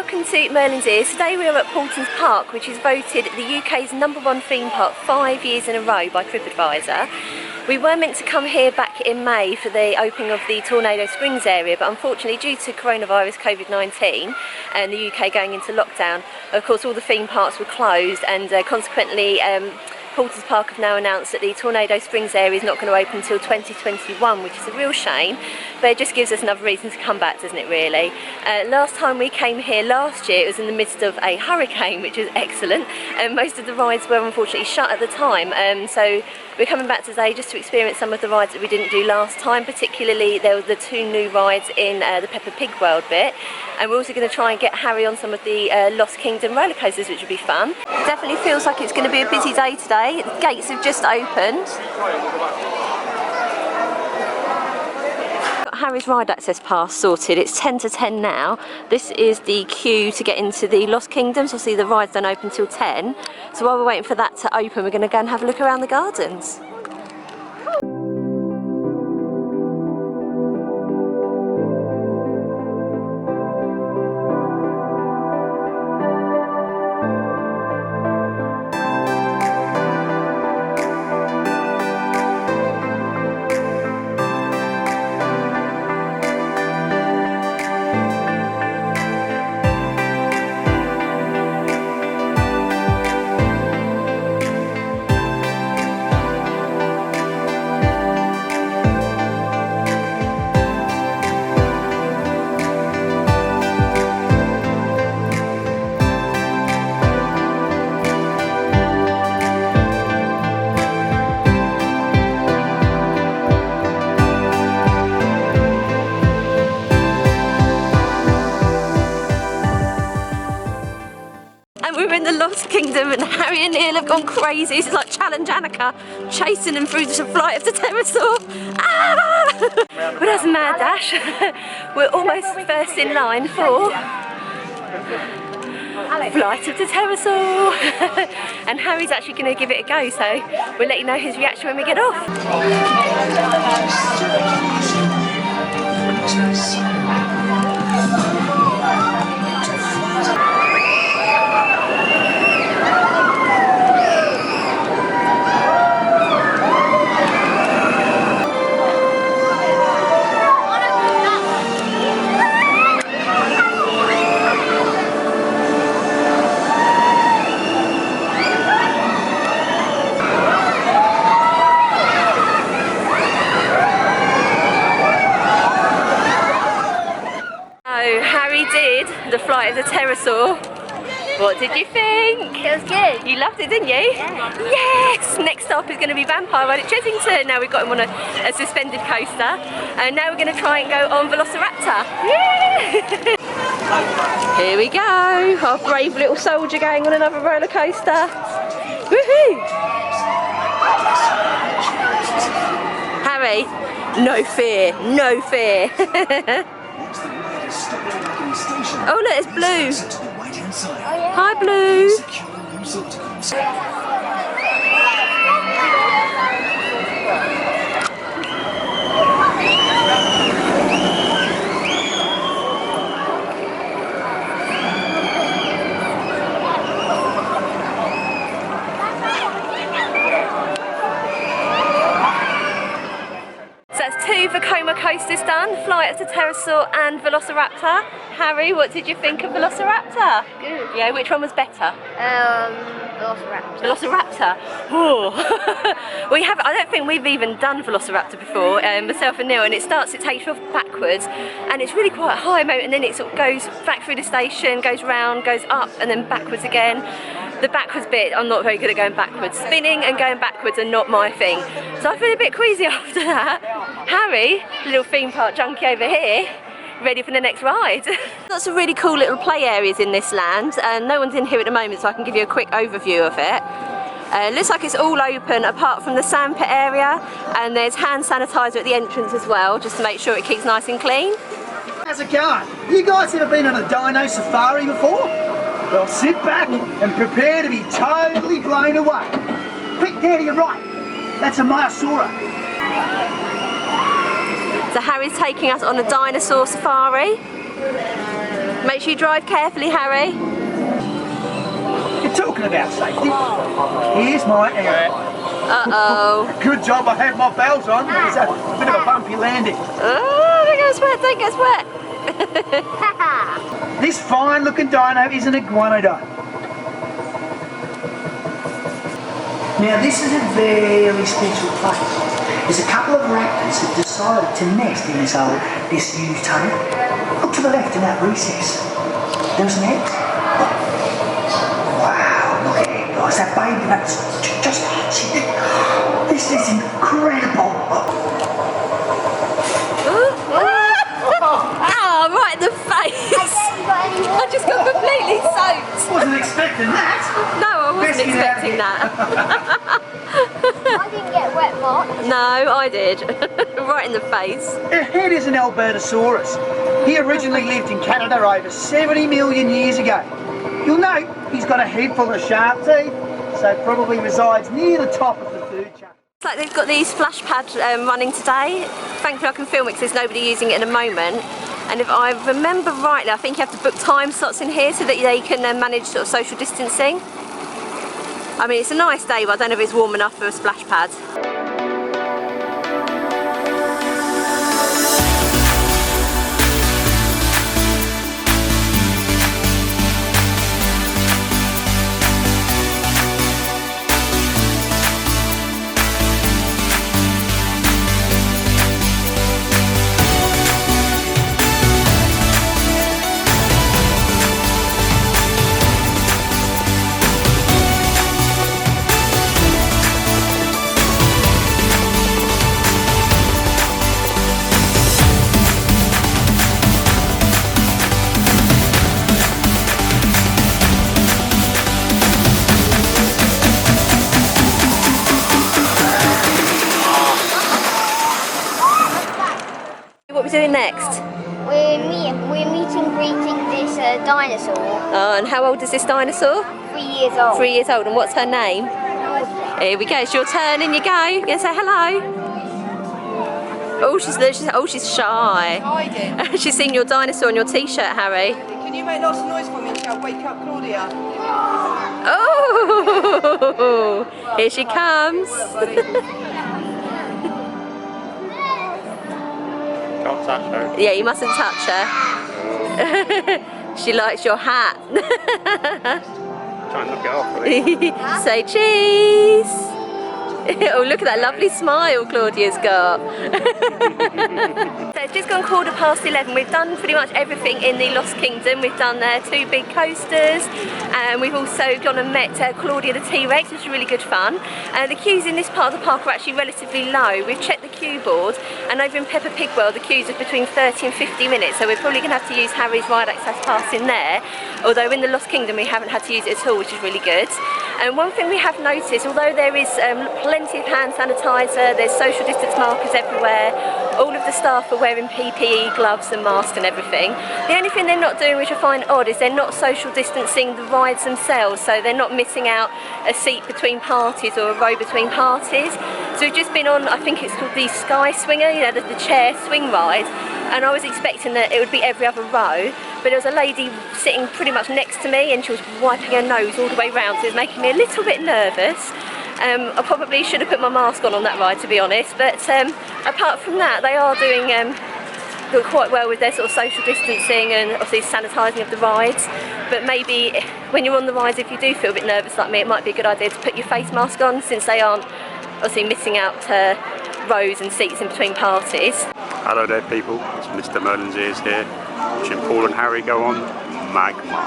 welcome to Merlin's Ears. Today we are at Paultons Park, which is voted the UK's #1 theme park 5 years in a row by TripAdvisor. We were meant to come here back in May for the opening of the Tornado Springs area, but unfortunately due to coronavirus COVID-19 and the UK going into lockdown, of course all the theme parks were closed, and consequently Paultons Park have now announced that the Tornado Springs area is not going to open until 2021, which is a real shame, but it just gives us another reason to come back, doesn't it really? Last time we came here last year, it was in the midst of a hurricane, which was excellent, and most of the rides were unfortunately shut at the time, so we're coming back today just to experience some of the rides that we didn't do last time. Particularly there were the 2 new rides in the Peppa Pig World bit, and we're also going to try and get Harry on some of the Lost Kingdom roller coasters, which will be fun. Definitely feels like it's going to be a busy day today. The gates have just opened. Got Harry's ride access pass sorted. It's 10 to 10 now. This is the queue to get into the Lost Kingdom, so obviously the rides don't open till 10. So while we're waiting for that to open, we're going to go and have a look around the gardens. We're in the Lost Kingdom and Harry and Neil have gone crazy. This is like Challenge Annika, chasing them through the Flight of the Pterosaur. Ah! But that's a mad dash. We're almost first in line for Flight of the Pterosaur. And Harry's actually going to give it a go, so we'll let you know his reaction when we get off. The Flight of the Pterosaur. What did you think? It was good. You loved it, didn't you? Yeah. Yes! Next stop is going to be Vampire Ride at Chessington. Now we've got him on a suspended coaster. And now we're going to try and go on Velociraptor. Yeah! Here we go. Our brave little soldier going on another roller coaster. Woohoo! Harry, no fear, no fear. Oh look, it's Blue. Hi Blue. So that's 2 Vekoma coasters done, Flight of the Pterosaur and Velociraptor. Harry, what did you think of Velociraptor? Good. Yeah, which one was better? Velociraptor. Velociraptor. Oh. I don't think we've even done Velociraptor before, myself and Neil, and it takes you off backwards, and it's really quite high, and then it sort of goes back through the station, goes round, goes up, and then backwards again. The backwards bit, I'm not very good at going backwards. Spinning and going backwards are not my thing. So I feel a bit queasy after that. Harry, little theme park junkie over here, ready for the next ride. Lots of really cool little play areas in this land, and no one's in here at the moment, so I can give you a quick overview of it. Looks like it's all open apart from the sandpit area, and there's hand sanitizer at the entrance as well, just to make sure it keeps nice and clean. How's it going? You guys ever been on a dino safari before? Well, sit back and prepare to be totally blown away. Quick, there to your right. That's a Maiasaura. So Harry's taking us on a dinosaur safari. Make sure you drive carefully, Harry. You're talking about safety. Here's my error. Uh-oh. Good job I had my bells on. It was a bit of a bumpy landing. Oh, don't get sweat, don't get sweat. This fine looking dino is an iguanodon. Now this is a very special place. There's a couple of raptors that decided to nest in this disused tunnel. Look to the left in that recess. There's an egg. Wow, look at it guys, that baby raptor's just hatching. This is incredible. Oh, right in the face. I just got completely soaked. Wasn't expecting that. No, I wasn't Best get out of expecting here. that. I didn't get wet much. No, I did. Right in the face. Ahead is an Albertosaurus. He originally lived in Canada over 70 million years ago. You'll note he's got a head full of sharp teeth, so probably resides near the top of the food chain. It's like they've got these splash pads running today. Thankfully I can film it because there's nobody using it in a moment. And if I remember rightly, I think you have to book time slots in here so that they can manage sort of social distancing. I mean, it's a nice day, but I don't know if it's warm enough for a splash pad. What are we doing next? We're meeting greeting this dinosaur. Oh, and how old is this dinosaur? 3 years old. 3 years old, and what's her name? Here we go, it's your turn and you go. You're going to say hello. Oh, she's shy. Hiding. She's seen your dinosaur on your t-shirt, Harry. Can you make lots of noise for me and shall wake up Claudia? Oh, here she comes. Can't touch her. Yeah, you mustn't touch her. She likes your hat. Try and knock it off, really. Say cheese. Oh, look at that lovely smile Claudia's got. So it's just gone 11:15. We've done pretty much everything in the Lost Kingdom. We've done 2 big coasters, and we've also gone and met Claudia the T-Rex, which was really good fun. The queues in this part of the park are actually relatively low. We've checked the queue board, and over in Peppa Pig World the queues are between 30 and 50 minutes, so we're probably going to have to use Harry's ride access pass in there, although in the Lost Kingdom we haven't had to use it at all, which is really good. And one thing we have noticed, although there is plenty of hand sanitizer, there's social distance markers everywhere, all of the staff are wearing PPE, gloves and masks and everything. The only thing they're not doing, which I find odd, is they're not social distancing the rides themselves, so they're not missing out a seat between parties or a row between parties. So we've just been on, I think it's called the Sky Swinger, you know, the chair swing ride, and I was expecting that it would be every other row, but there was a lady sitting pretty much next to me and she was wiping her nose all the way round, so it was making me a little bit nervous. I probably should have put my mask on that ride, to be honest, but apart from that they are doing quite well with their sort of social distancing and obviously sanitising of the rides. But maybe when you're on the rides, if you do feel a bit nervous like me, it might be a good idea to put your face mask on, since they aren't obviously missing out rows and seats in between parties. Hello there, people. It's Mr. Merlin's Ears here, watching Paul and Harry go on Magma.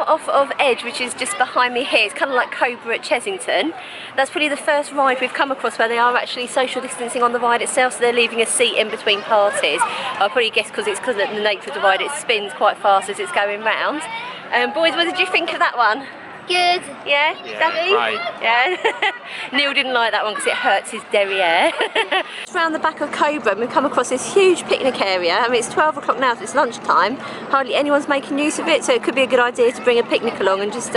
off of Edge, which is just behind me here. It's kind of like Cobra at Chesington. That's probably the first ride we've come across where they are actually social distancing on the ride itself, so they're leaving a seat in between parties. I'll probably guess because of the nature of the ride, it spins quite fast as it's going round. Boys, what did you think of that one? Good. Yeah? Daddy? Right. Yeah. Neil didn't like that one because it hurts his derriere. Just round the back of Cobra and we've come across this huge picnic area. I mean, it's 12 o'clock now, so it's lunchtime. Hardly anyone's making use of it, so it could be a good idea to bring a picnic along and just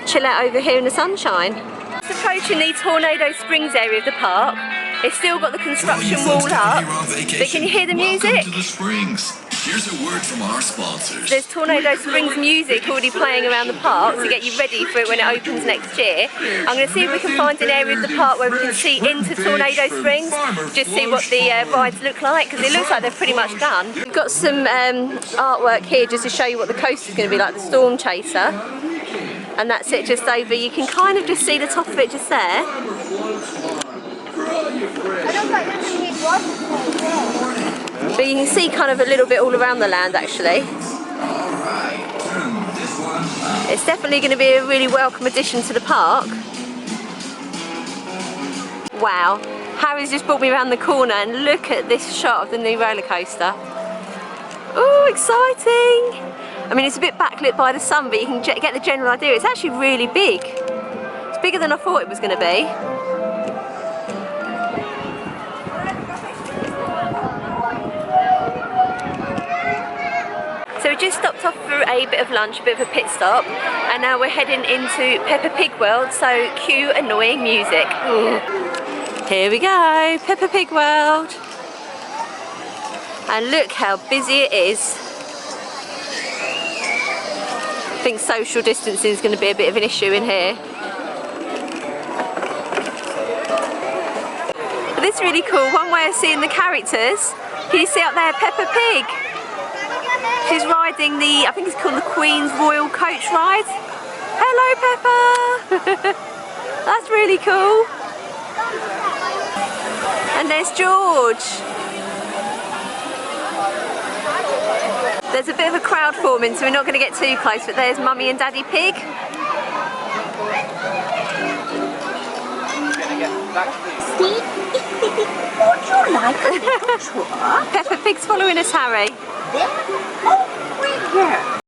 chill out over here in the sunshine. It's approaching the Tornado Springs area of the park. It's still got the construction wall up, but can you hear the music? Welcome to the Springs. Here's a word from our sponsors. There's Tornado Springs music already playing around the park to get you ready for it when it opens next year. I'm going to see if we can find an area of the park where we can see into Tornado Springs, just see what the rides look like, because it looks like they're pretty much done. We've got some artwork here just to show you what the coast is going to be like, the Storm Chaser. And that's it just over. You can kind of just see the top of it just there. I don't like this need water. But you can see kind of a little bit all around the land actually. It's definitely going to be a really welcome addition to the park. Wow, Harry's just brought me around the corner and look at this shot of the new roller coaster. Oh, exciting! I mean, it's a bit backlit by the sun, but you can get the general idea. It's actually really big. It's bigger than I thought it was going to be. So we just stopped off for a bit of lunch, a bit of a pit stop, and now we're heading into Peppa Pig World, so cue annoying music. Ooh. Here we go, Peppa Pig World. And look how busy it is. I think social distancing is going to be a bit of an issue in here. But this is really cool, one way of seeing the characters. Can you see up there Peppa Pig? She's riding the, I think it's called the Queen's Royal Coach Ride. Hello Peppa! That's really cool. And there's George. There's a bit of a crowd forming, so we're not going to get too close, but there's Mummy and Daddy Pig. Would you like a little tour? Peppa Pig's following us, Harry. Over here.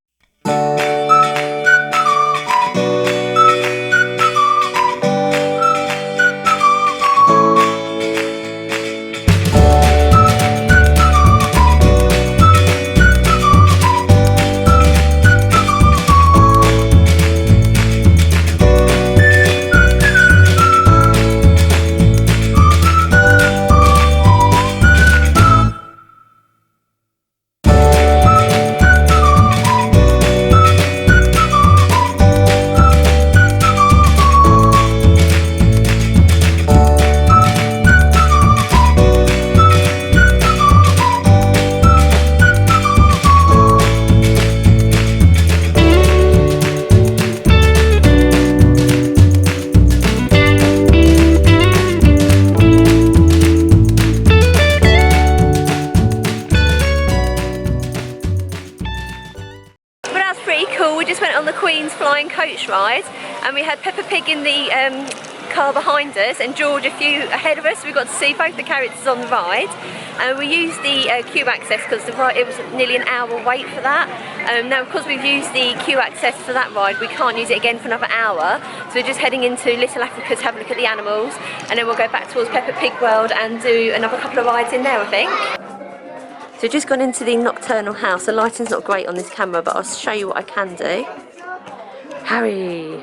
Coach ride, and we had Peppa Pig in the car behind us and George a few ahead of us. We got to see both the characters on the ride, and we used the queue access because it was nearly an hour wait for that. Now because we've used the queue access for that ride, we can't use it again for another hour, so we're just heading into Little Africa to have a look at the animals, and then we'll go back towards Peppa Pig World and do another couple of rides in there, I think. So we've just gone into the nocturnal house. The lighting's not great on this camera, but I'll show you what I can do. Harry!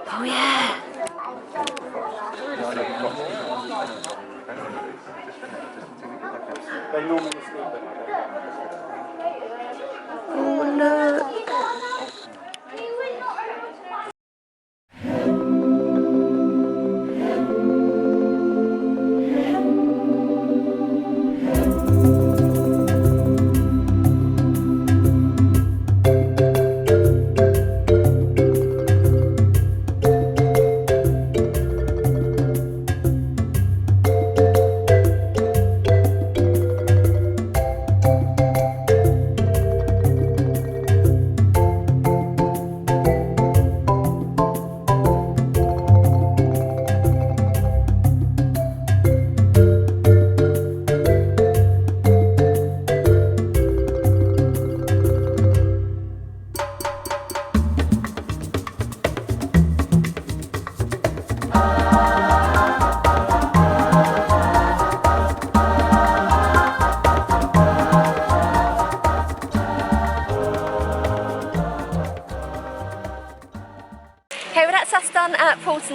Oh yeah! Oh look!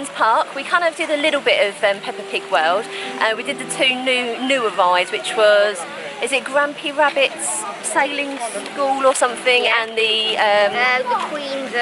Paultons Park. We kind of did a little bit of Peppa Pig World. We did the two newer rides, which was, is it Grampy Rabbit's Sailing School or something, and the Queen's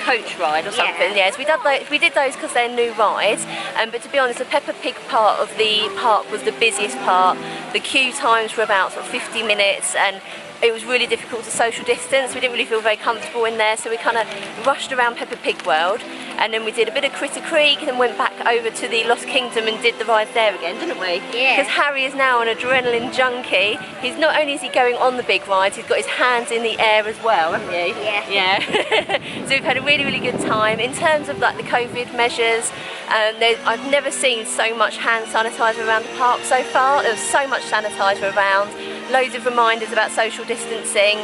coach ride or something. Yes, we did those because they're new rides. But to be honest, the Peppa Pig part of the park was the busiest part. The queue times were about sort of 50 minutes, and it was really difficult to social distance. We didn't really feel very comfortable in there, so we kind of rushed around Peppa Pig World, and then we did a bit of Critter Creek, and then went back over to the Lost Kingdom and did the rides there again, didn't we? Yeah. Because Harry is now an adrenaline junkie. He's not only is he going on the big rides, he's got his hands in the air as well, haven't you? Yeah. Yeah. So we've had a really, really good time. In terms of like the COVID measures, I've never seen so much hand sanitizer around the park so far. There's so much sanitizer around. Loads of reminders about social distancing.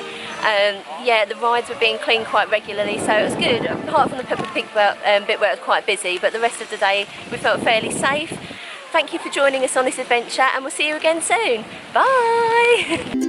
Yeah, the rides were being cleaned quite regularly, so it was good, apart from the Peppa Pig bit where it was quite busy, but the rest of the day we felt fairly safe. Thank you for joining us on this adventure, and we'll see you again soon. Bye!